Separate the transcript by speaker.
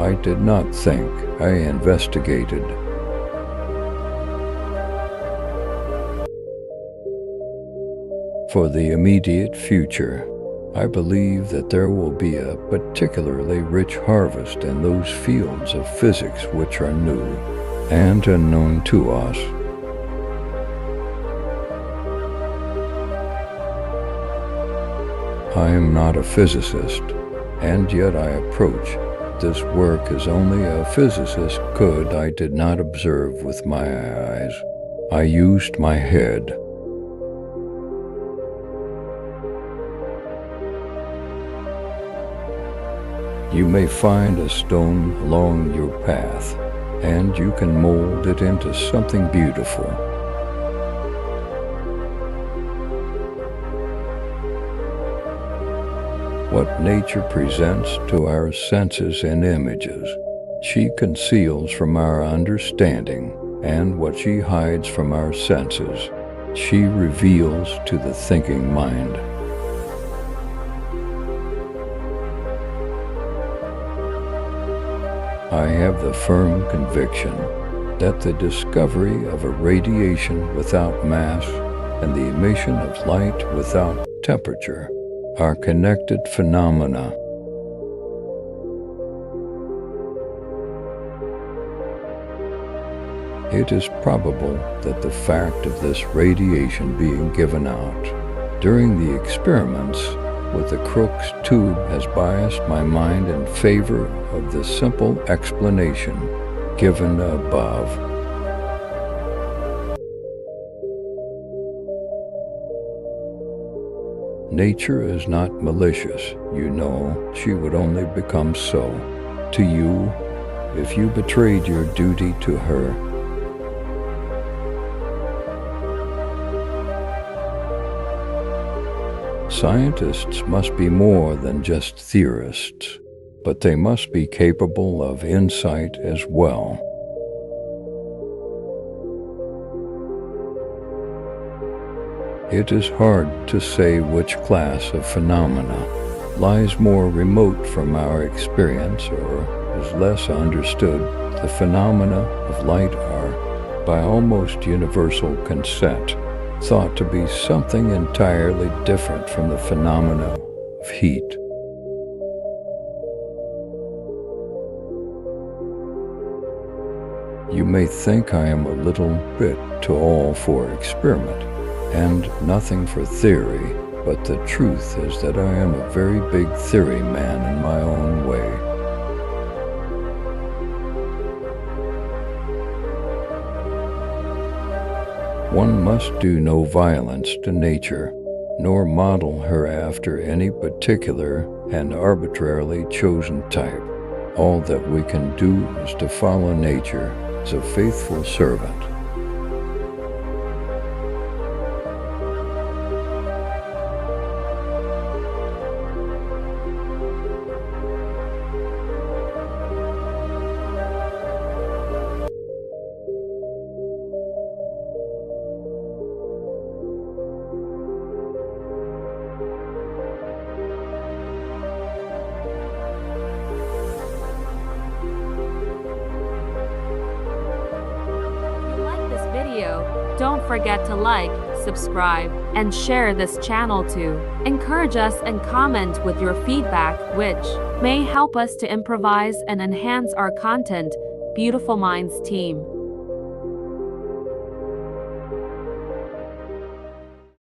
Speaker 1: I did not think, I investigated. For the immediate future, I believe that there will be a particularly rich harvest in those fields of physics which are new and unknown to us. I am not a physicist, and yet I approach this work as only a physicist could. I did not observe with my eyes. I used my head. You may find a stone along your path, and you can mold it into something beautiful. What nature presents to our senses in images, she conceals from our understanding, and what she hides from our senses, she reveals to the thinking mind. I have the firm conviction that the discovery of a radiation without mass and the emission of light without temperature are connected phenomena. It is probable that the fact of this radiation being given out during the experiments with the Crookes tube has biased my mind in favor of the simple explanation given above. Nature is not malicious, you know, she would only become so to you if you betrayed your duty to her. Scientists must be more than just theorists, but they must be capable of insight as well. It is hard to say which class of phenomena lies more remote from our experience or is less understood. The phenomena of light are, by almost universal consent, thought to be something entirely different from the phenomena of heat. You may think I am a little bit too all for experiment and nothing for theory, but the truth is that I am a very big theory man in my own way. One must do no violence to nature, nor model her after any particular and arbitrarily chosen type. All that we can do is to follow nature as a faithful servant.
Speaker 2: Don't forget to like, subscribe, and share this channel too. Encourage us and comment with your feedback, which may help us to improvise and enhance our content. Beautiful Minds team.